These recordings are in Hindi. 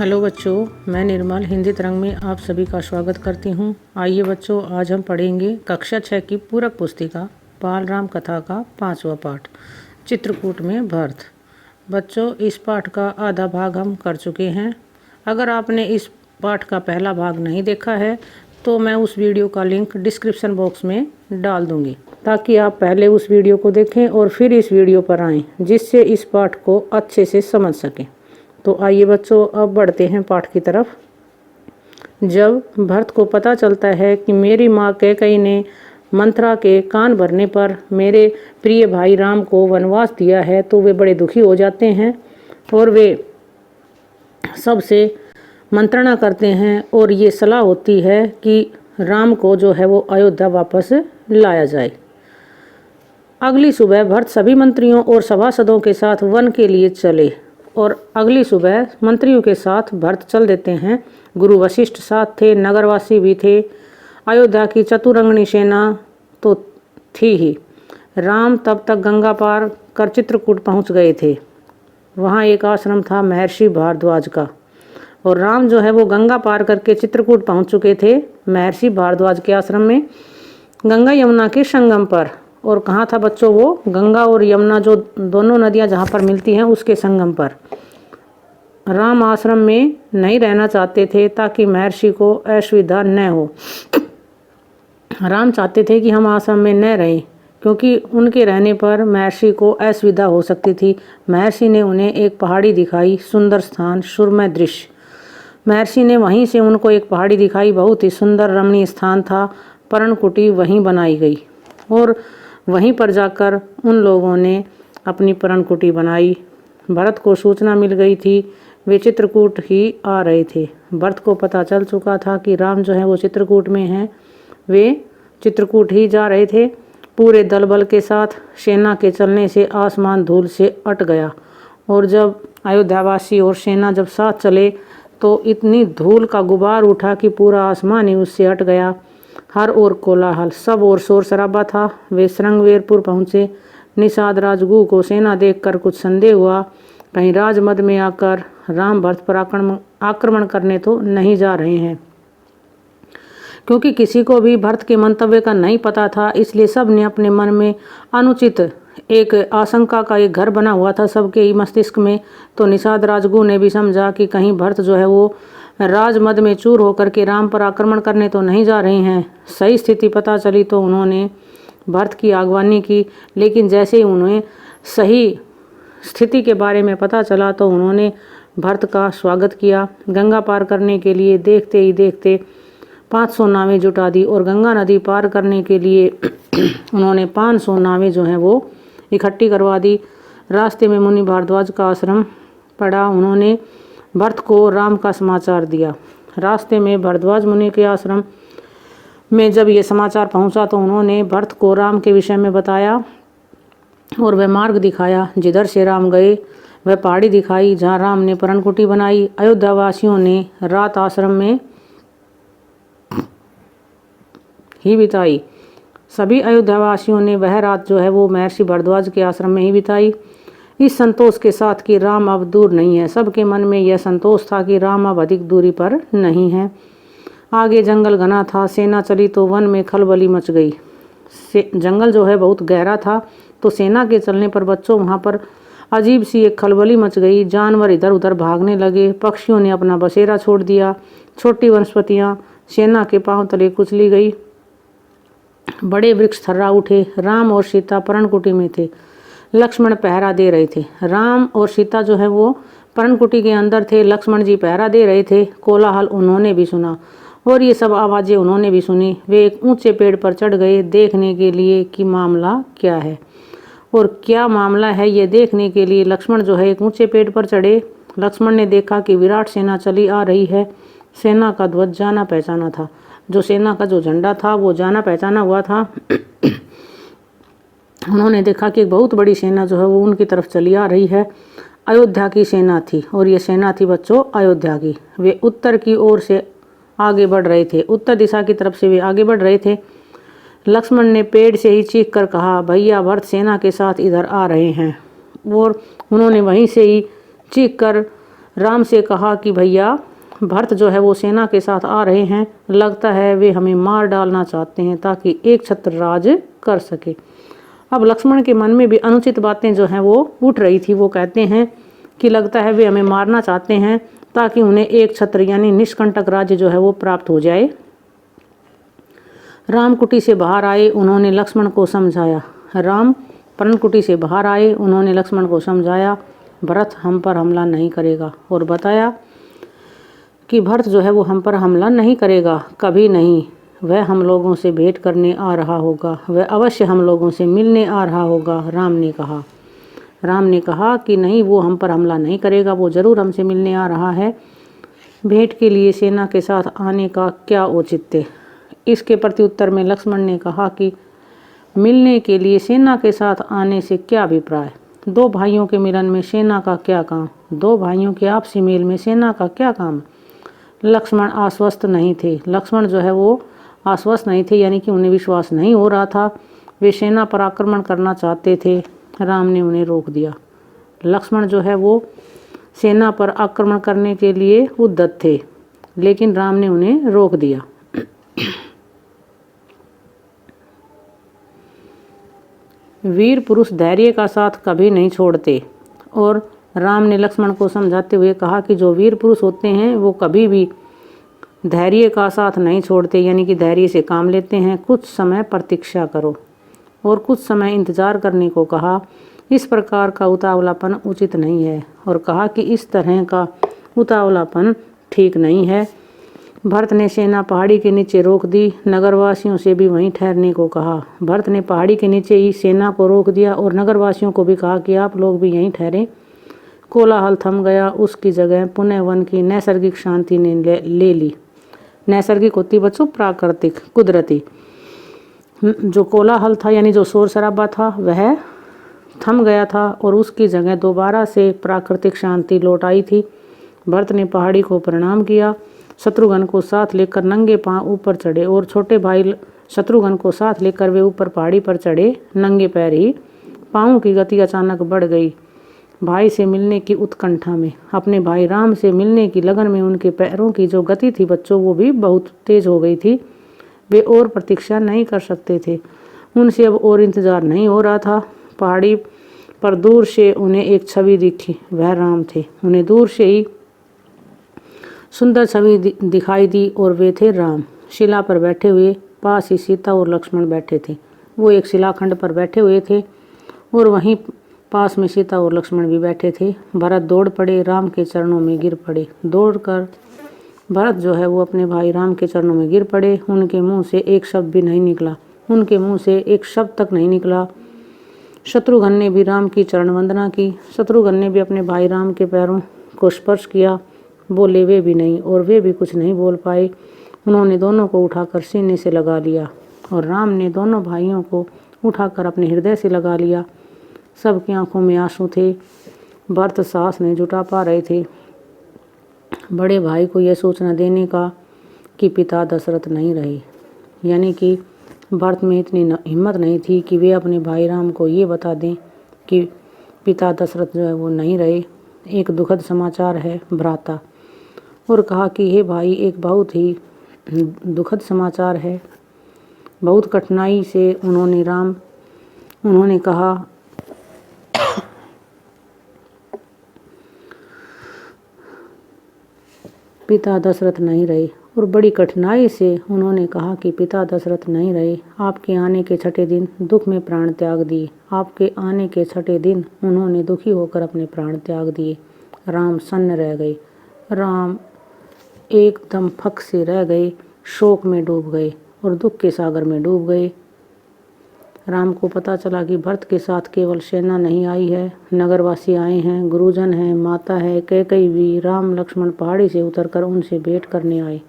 हेलो बच्चों, मैं निर्मल हिंदी तरंग में आप सभी का स्वागत करती हूँ। आइए बच्चों, आज हम पढ़ेंगे कक्षा 6 की पूरक पुस्तिका बालराम कथा का 5वां पाठ चित्रकूट में भरत। बच्चों, इस पाठ का आधा भाग हम कर चुके हैं। अगर आपने इस पाठ का पहला भाग नहीं देखा है तो मैं उस वीडियो का लिंक डिस्क्रिप्शन बॉक्स में डाल दूँगी, ताकि आप पहले उस वीडियो को देखें और फिर इस वीडियो पर आएँ, जिससे इस पाठ को अच्छे से समझ सकें। तो आइए बच्चों, अब बढ़ते हैं पाठ की तरफ। जब भरत को पता चलता है कि मेरी माँ कैकेयी ने मंथरा के कान भरने पर मेरे प्रिय भाई राम को वनवास दिया है, तो वे बड़े दुखी हो जाते हैं और वे सबसे मंत्रणा करते हैं और ये सलाह होती है कि राम को जो है वो अयोध्या वापस लाया जाए। अगली सुबह भरत सभी मंत्रियों और सभासदों के साथ वन के लिए चले और अगली सुबह मंत्रियों के साथ भरत चल देते हैं। गुरु वशिष्ठ साथ थे, नगरवासी भी थे। अयोध्या की चतुरंगनी सेना तो थी ही। राम तब तक गंगा पार कर चित्रकूट पहुंच गए थे। वहां एक आश्रम था महर्षि भारद्वाज का, और राम जो है वो गंगा पार करके चित्रकूट पहुंच चुके थे महर्षि भारद्वाज के आश्रम में, गंगा यमुना के संगम पर। और कहाँ था बच्चों वो? गंगा और यमुना जो दोनों नदियाँ जहाँ पर मिलती हैं उसके संगम पर। राम आश्रम में नहीं रहना चाहते थे ताकि महर्षि को असुविधा न हो। राम चाहते थे कि हम आश्रम में न रहें, क्योंकि उनके रहने पर महर्षि को असुविधा हो सकती थी। महर्षि ने उन्हें एक पहाड़ी दिखाई, सुंदर स्थान, सुरम्य दृश्य। महर्षि ने वहीं से उनको एक पहाड़ी दिखाई, बहुत ही सुंदर रमणीय स्थान था। पर्णकुटी वहीं बनाई गई और वहीं पर जाकर उन लोगों ने अपनी पर्णकुटी बनाई। भरत को सूचना मिल गई थी, वे चित्रकूट ही आ रहे थे। भरत को पता चल चुका था कि राम जो है वो चित्रकूट में हैं। वे चित्रकूट ही जा रहे थे पूरे दल बल के साथ। सेना के चलने से आसमान धूल से अट गया, और जब अयोध्यावासी और सेना जब साथ चले तो इतनी धूल का गुबार उठा कि पूरा आसमान ही उससे अट गया। हर ओर कोलाहल, सब ओर शोर शराबा था। वे श्रृंगवेरपुर पहुँचे। निषाद राजगुह को सेना देखकर कुछ संदेह हुआ, कहीं राजमद में आकर राम भरत पर आक्रमण करने तो नहीं जा रहे हैं। क्योंकि किसी को भी भरत के मंतव्य का नहीं पता था, इसलिए सब ने अपने मन में अनुचित एक आशंका का एक घर बना हुआ था सबके ही मस्तिष्क में। तो निषाद राजगुह ने भी समझा कि कहीं भरत जो है वो राजमद में चूर होकर के राम पर आक्रमण करने तो नहीं जा रहे हैं। सही स्थिति पता चली तो उन्होंने भरत की आगवानी की, लेकिन जैसे ही उन्हें सही स्थिति के बारे में पता चला तो उन्होंने भरत का स्वागत किया। गंगा पार करने के लिए देखते ही देखते 500 नावें जुटा दी, और गंगा नदी पार करने के लिए उन्होंने 500 नावें जो हैं वो इकट्ठी करवा दी। रास्ते में मुनि भारद्वाज का आश्रम पड़ा। उन्होंने भरत को राम का समाचार दिया। रास्ते में भारद्वाज मुनि के आश्रम में जब ये समाचार पहुंचा तो उन्होंने भरत को राम के विषय में बताया और वह मार्ग दिखाया जिधर से राम गए। वह पहाड़ी दिखाई जहां राम ने पर्णकुटी बनाई। अयोध्या वासियों ने रात आश्रम में ही बिताई। सभी अयोध्यावासियों ने वह रात जो है वो महर्षि भारद्वाज के आश्रम में ही बिताई, इस संतोष के साथ कि राम अब दूर नहीं है। सबके मन में यह संतोष था कि राम अब अधिक दूरी पर नहीं है। आगे जंगल घना था। सेना चली तो वन में खलबली मच गई। जंगल जो है बहुत गहरा था, तो सेना के चलने पर बच्चों वहाँ पर अजीब सी एक खलबली मच गई। जानवर इधर उधर भागने लगे। पक्षियों ने अपना बसेरा छोड़ दिया। छोटी वनस्पतियाँ सेना के पांव तले कुचली गई। बड़े वृक्ष थर्रा उठे। राम और सीता पर्णकुटी में थे। लक्ष्मण पहरा दे रहे थे। राम और सीता जो है वो पर्णकुटी के अंदर थे। लक्ष्मण जी पहरा दे रहे थे। कोलाहल उन्होंने भी सुना और ये सब आवाज़ें उन्होंने भी सुनी। वे एक ऊंचे पेड़ पर चढ़ गए देखने के लिए कि मामला क्या है। और क्या मामला है ये देखने के लिए लक्ष्मण जो है एक ऊंचे पेड़ पर चढ़े। लक्ष्मण ने देखा कि विराट सेना चली आ रही है। सेना का ध्वज जाना पहचाना था। जो सेना का जो झंडा था वो जाना पहचाना हुआ था। उन्होंने देखा कि एक बहुत बड़ी सेना जो है वो उनकी तरफ चली आ रही है। अयोध्या की सेना थी, और ये सेना थी बच्चों अयोध्या की। वे उत्तर की ओर से आगे बढ़ रहे थे। उत्तर दिशा की तरफ से वे आगे बढ़ रहे थे। लक्ष्मण ने पेड़ से ही चीख कर कहा, भैया भरत सेना के साथ इधर आ रहे हैं। और उन्होंने वहीं से ही चीख कर राम से कहा कि भैया भरत जो है वो सेना के साथ आ रहे हैं, लगता है वे हमें मार डालना चाहते हैं ताकि एक छत्र राज कर सके। अब लक्ष्मण के मन में भी अनुचित बातें जो हैं वो उठ रही थी। वो कहते हैं कि लगता है वे हमें मारना चाहते हैं ताकि उन्हें एक छत्र यानी निष्कंटक राज्य जो है वो प्राप्त हो जाए। राम कुटी से बाहर आए, उन्होंने लक्ष्मण को समझाया। राम पर्णकुटी से बाहर आए, उन्होंने लक्ष्मण को समझाया भरत हम पर हमला नहीं करेगा, और बताया कि भरत जो है वो हम पर हमला नहीं करेगा, कभी नहीं। वह हम लोगों से भेंट करने आ रहा होगा, वह अवश्य हम लोगों से मिलने आ रहा होगा। राम ने कहा कि नहीं, वो हम पर हमला नहीं करेगा, वो जरूर हमसे मिलने आ रहा है। भेंट के लिए सेना के साथ आने का क्या औचित्य। इसके प्रत्युत्तर में लक्ष्मण ने कहा कि मिलने के लिए सेना के साथ आने से क्या अभिप्राय। दो भाइयों के मिलन में सेना का क्या काम, दो भाइयों के आपसी मेल में सेना का क्या काम। लक्ष्मण आश्वस्त नहीं थे। लक्ष्मण जो है वो आश्वस्त नहीं थे, यानी कि उन्हें विश्वास नहीं हो रहा था। वे सेना पर आक्रमण करना चाहते थे, राम ने उन्हें रोक दिया। लक्ष्मण जो है वो सेना पर आक्रमण करने के लिए उद्यत थे, लेकिन राम ने उन्हें रोक दिया। वीर पुरुष धैर्य का साथ कभी नहीं छोड़ते, और राम ने लक्ष्मण को समझाते हुए कहा कि जो वीर पुरुष होते हैं वो कभी भी धैर्य का साथ नहीं छोड़ते, यानी कि धैर्य से काम लेते हैं। कुछ समय प्रतीक्षा करो, और कुछ समय इंतजार करने को कहा। इस प्रकार का उतावलापन उचित नहीं है, और कहा कि इस तरह का उतावलापन ठीक नहीं है। भरत ने सेना पहाड़ी के नीचे रोक दी, नगरवासियों से भी वहीं ठहरने को कहा। भरत ने पहाड़ी के नीचे ही सेना को रोक दिया और नगरवासियों को भी कहा कि आप लोग भी यहीं ठहरें। कोलाहल थम गया, उसकी जगह पुनः वन की नैसर्गिक शांति ने ले ली। नैसर्गिक होती बच्चों प्राकृतिक, कुदरती। जो कोलाहल था यानी जो शोर शराबा था वह थम गया था, और उसकी जगह दोबारा से प्राकृतिक शांति लौट आई थी। भरत ने पहाड़ी को प्रणाम किया, शत्रुघ्न को साथ लेकर नंगे पांव ऊपर चढ़े, और छोटे भाई शत्रुघ्न को साथ लेकर वे ऊपर पहाड़ी पर चढ़े नंगे पैर ही। पाँवों की गति अचानक बढ़ गई। भाई से मिलने की उत्कंठा में, अपने भाई राम से मिलने की लगन में उनके पैरों की जो गति थी बच्चों वो भी बहुत तेज हो गई थी। वे और प्रतीक्षा नहीं कर सकते थे, उनसे अब और इंतजार नहीं हो रहा था। पहाड़ी पर दूर से उन्हें एक छवि दिखी, वह राम थे। उन्हें दूर से ही सुंदर छवि दिखाई दी, और वे थे राम। शिला पर बैठे हुए, पास ही सीता और लक्ष्मण बैठे थे। वो एक शिलाखंड पर बैठे हुए थे, और वहीं पास में सीता और लक्ष्मण भी बैठे थे। भरत दौड़ पड़े, राम के चरणों में गिर पड़े। दौड़कर भरत जो है वो अपने भाई राम के चरणों में गिर पड़े। उनके मुंह से एक शब्द भी नहीं निकला, उनके मुंह से एक शब्द तक नहीं निकला। शत्रुघ्न ने भी राम की चरण वंदना की। शत्रुघ्न ने भी अपने भाई राम के पैरों को स्पर्श किया। बोले वे भी नहीं, और वे भी कुछ नहीं बोल पाए। उन्होंने दोनों को उठाकर सीने से लगा लिया, और राम ने दोनों भाइयों को उठाकर अपने हृदय से लगा लिया। सबकी आंखों में आंसू थे। भरत साहस नहीं जुटा पा रहे थे बड़े भाई को यह सूचना देने का कि पिता दशरथ नहीं रहे, यानी कि भरत में इतनी हिम्मत नहीं थी कि वे अपने भाई राम को ये बता दें कि पिता दशरथ जो है वो नहीं रहे। एक दुखद समाचार है भ्राता, और कहा कि हे भाई, एक बहुत ही दुखद समाचार है। बहुत कठिनाई से उन्होंने कहा पिता दशरथ नहीं रहे, और बड़ी कठिनाई से उन्होंने कहा कि पिता दशरथ नहीं रहे। आपके आने के छठे दिन दुख में प्राण त्याग दिए। आपके आने के छठे दिन उन्होंने दुखी होकर अपने प्राण त्याग दिए। राम सन्न रह गए। राम एकदम फक से रह गए, शोक में डूब गए और दुख के सागर में डूब गए। राम को पता चला कि भरत के साथ केवल सेना नहीं आई है, नगरवासी आए हैं, गुरुजन हैं, माता है, कैकेयी भी। राम लक्ष्मण पहाड़ी से उतरकर उनसे भेंट करने आए,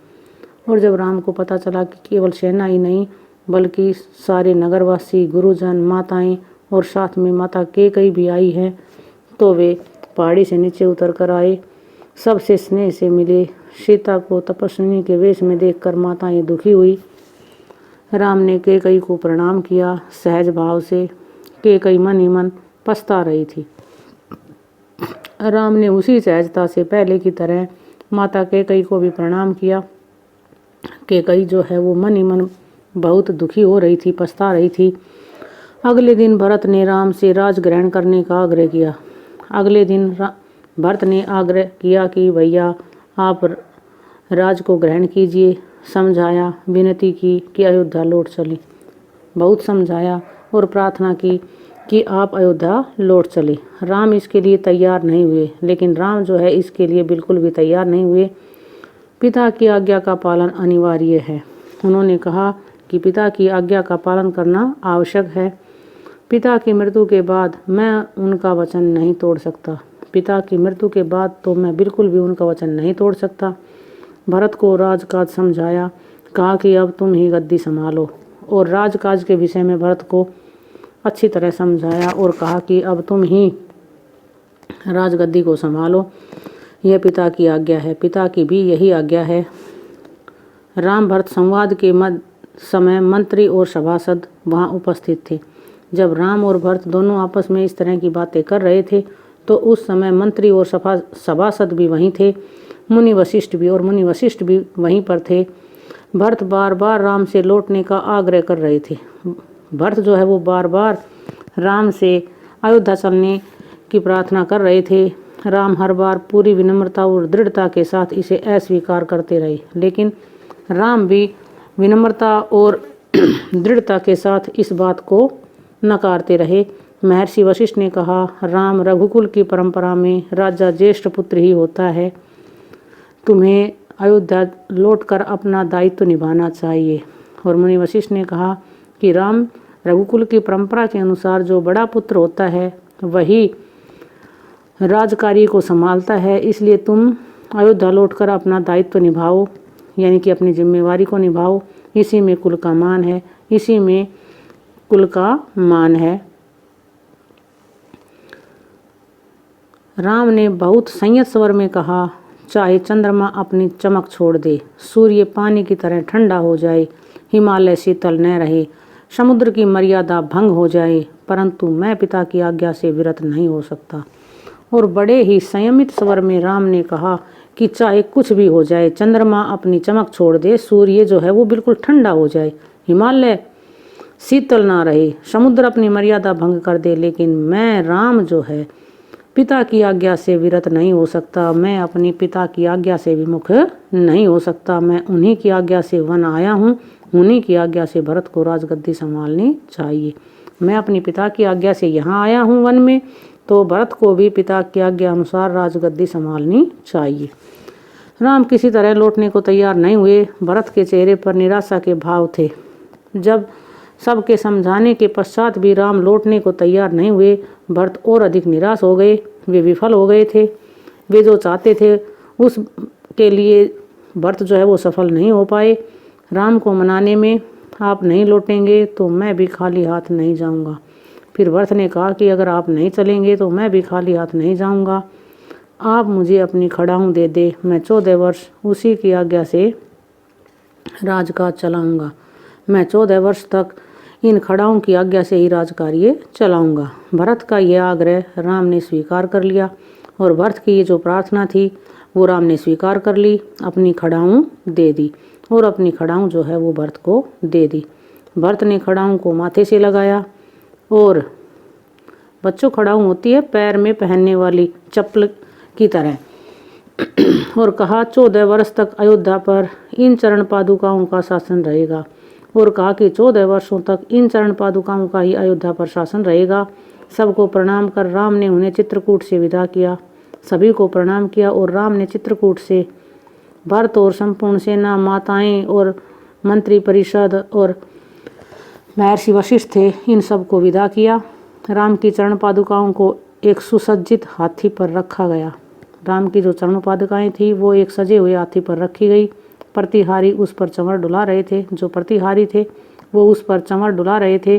और जब राम को पता चला कि केवल सेना ही नहीं बल्कि सारे नगरवासी, गुरुजन, माताएं और साथ में माता कैकेयी भी आई है, तो वे पहाड़ी से नीचे उतर कर आए, सबसे स्नेह से मिले। सीता को तपस्विनी के वेश में देखकर माताएं दुखी हुई। राम ने कैकेयी को प्रणाम किया सहज भाव से। कैकेयी मन ही मन पछता रही थी। राम ने उसी सहजता से पहले की तरह माता कैकई को भी प्रणाम किया। कैकई जो है वो मन ही मन बहुत दुखी हो रही थी, पछता रही थी। अगले दिन भरत ने राम से राज ग्रहण करने का आग्रह किया। अगले दिन भरत ने आग्रह किया कि भैया आप राज को ग्रहण कीजिए। समझाया, विनती की कि अयोध्या लौट चली। बहुत समझाया और प्रार्थना की कि आप अयोध्या लौट चले। राम इसके लिए तैयार नहीं हुए, लेकिन राम जो है इसके लिए बिल्कुल भी तैयार नहीं हुए। पिता की आज्ञा का पालन अनिवार्य है। उन्होंने कहा कि पिता की आज्ञा का पालन करना आवश्यक है। पिता की मृत्यु के बाद मैं उनका वचन नहीं तोड़ सकता। पिता की मृत्यु के बाद तो मैं बिल्कुल भी उनका वचन नहीं तोड़ सकता। भरत को राजकाज समझाया, कहा कि अब तुम ही गद्दी संभालो, और राजकाज के विषय में भरत को अच्छी तरह समझाया और कहा कि अब तुम ही राजगद्दी को संभालो, यह पिता की आज्ञा है। पिता की भी यही आज्ञा है। राम भरत संवाद के समय मंत्री और सभासद वहां उपस्थित थे। जब राम और भरत दोनों आपस में इस तरह की बातें कर रहे थे तो उस समय मंत्री और सभासद भी वहीं थे। मुनि वशिष्ठ भी वहीं पर थे। भरत बार बार राम से लौटने का आग्रह कर रहे थे। भरत जो है वो बार बार राम से अयोध्या चलने की प्रार्थना कर रहे थे। राम हर बार पूरी विनम्रता और दृढ़ता के साथ इसे अस्वीकार करते रहे, लेकिन राम भी विनम्रता और दृढ़ता के साथ इस बात को नकारते रहे। महर्षि वशिष्ठ ने कहा, राम रघुकुल की परंपरा में राजा ज्येष्ठ पुत्र ही होता है। तुम्हें अयोध्या लौटकर अपना दायित्व निभाना चाहिए। और मुनि वशिष्ठ ने कहा कि राम रघुकुल की परंपरा के अनुसार जो बड़ा पुत्र होता है वही राजकार्य को संभालता है, इसलिए तुम अयोध्या लौटकर अपना दायित्व निभाओ, यानी कि अपनी जिम्मेवारी को निभाओ। इसी में कुल का मान है, इसी में कुल का मान है। राम ने बहुत संयत स्वर में कहा, चाहे चंद्रमा अपनी चमक छोड़ दे, सूर्य पानी की तरह ठंडा हो जाए, हिमालय शीतल न रहे, समुद्र की मर्यादा भंग हो जाए, परंतु मैं पिता की आज्ञा से विरत नहीं हो सकता। और बड़े ही संयमित स्वर में राम ने कहा कि चाहे कुछ भी हो जाए, चंद्रमा अपनी चमक छोड़ दे, सूर्य जो है वो बिल्कुल ठंडा हो जाए, हिमालय शीतल ना रहे, समुद्र अपनी मर्यादा भंग कर दे, लेकिन मैं राम जो है पिता की आज्ञा से विरत नहीं हो सकता। मैं अपनी पिता की आज्ञा से विमुख नहीं हो सकता। मैं उन्हीं की आज्ञा से वन आया हूँ, उन्हीं की आज्ञा से भरत को राजगद्दी संभालनी चाहिए। मैं अपनी पिता की आज्ञा से यहाँ आया हूँ वन में, तो भरत को भी पिता की आज्ञा अनुसार राजगद्दी संभालनी चाहिए। राम किसी तरह लौटने को तैयार नहीं हुए। भरत के चेहरे पर निराशा के भाव थे। जब सबके समझाने के पश्चात भी राम लौटने को तैयार नहीं हुए, भरत और अधिक निराश हो गए। वे विफल हो गए थे। वे जो चाहते थे उसके लिए भरत जो है वो सफल नहीं हो पाए। राम को मनाने में, आप नहीं लौटेंगे तो मैं भी खाली हाथ नहीं जाऊंगा। फिर भरत ने कहा कि अगर आप नहीं चलेंगे तो मैं भी खाली हाथ नहीं जाऊंगा। आप मुझे अपनी खड़ाऊँ दे दे, मैं 14 वर्ष उसी की आज्ञा से राजकाज चलाऊंगा। मैं 14 वर्ष तक इन खड़ाओं की आज्ञा से ही राजकार्य चलाऊंगा। भरत का यह आग्रह राम ने स्वीकार कर लिया और भरत की ये जो प्रार्थना थी वो राम ने स्वीकार कर ली, अपनी खड़ाऊँ दे दी और अपनी खड़ाऊँ जो है वो भरत को दे दी। भरत ने खड़ाऊँ को माथे से लगाया और बच्चों खड़ाऊँ होती है पैर में पहनने वाली चप्पल की तरह, और कहा 14 वर्ष तक अयोध्या पर इन चरण पादुकाओं का शासन रहेगा। और कहा कि 14 वर्षों तक इन चरण पादुकाओं का ही अयोध्या पर शासन रहेगा। सबको प्रणाम कर राम ने उन्हें चित्रकूट से विदा किया। सभी को प्रणाम किया और राम ने चित्रकूट से भरत और संपूर्ण सेना, माताएं और मंत्री परिषद और महर्षि वशिष्ठ थे, इन सब को विदा किया। राम की चरण पादुकाओं को एक सुसज्जित हाथी पर रखा गया। राम की जो चरण पादुकाएं थी वो एक सजे हुए हाथी पर रखी गई। प्रतिहारी उस पर चंवर डुला रहे थे। जो प्रतिहारी थे वो उस पर चंवर डुला रहे थे।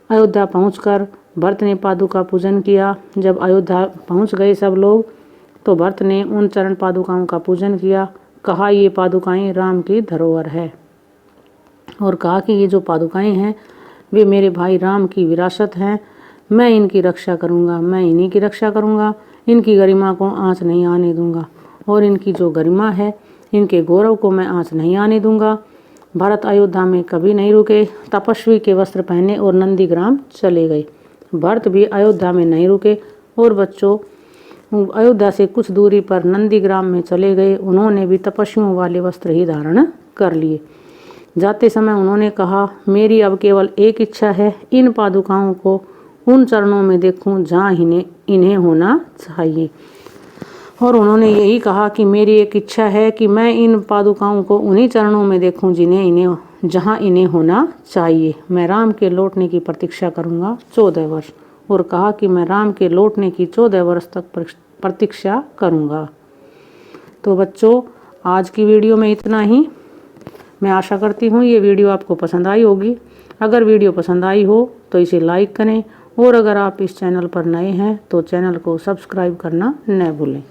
अयोध्या पहुंचकर भरत ने पादुका पूजन किया। जब अयोध्या पहुंच गए सब लोग तो भरत ने उन चरण पादुकाओं का पूजन किया। कहा ये पादुकाएं राम की धरोहर है, और कहा कि ये जो पादुकाएं हैं वे मेरे भाई राम की विरासत हैं। मैं इनकी रक्षा करूंगा, मैं इन्हीं की रक्षा करूंगा। इनकी गरिमा को आँच नहीं आने दूंगा और इनकी जो गरिमा है, इनके गौरव को मैं आँच नहीं आने दूंगा। भरत अयोध्या में कभी नहीं रुके, तपस्वी के वस्त्र पहने और नंदीग्राम चले गए। भरत भी अयोध्या में नहीं रुके और बच्चों अयोध्या से कुछ दूरी पर नंदीग्राम में चले गए। उन्होंने भी तपस्वियों वाले वस्त्र ही धारण कर लिए। जाते समय उन्होंने कहा, मेरी अब केवल एक इच्छा है, इन पादुकाओं को उन चरणों में देखूं जहाँ इन्हें होना चाहिए। और उन्होंने यही कहा कि मेरी एक इच्छा है कि मैं इन पादुकाओं को उन्हीं चरणों में देखूं जहाँ इन्हें होना चाहिए। मैं राम के लौटने की प्रतीक्षा करूंगा 14 वर्ष। और कहा कि मैं राम के लौटने की 14 वर्ष तक प्रतीक्षा करूंगा। तो बच्चों आज की वीडियो में इतना ही। मैं आशा करती हूँ ये वीडियो आपको पसंद आई होगी। अगर वीडियो पसंद आई हो तो इसे लाइक करें और अगर आप इस चैनल पर नए हैं तो चैनल को सब्सक्राइब करना न भूलें।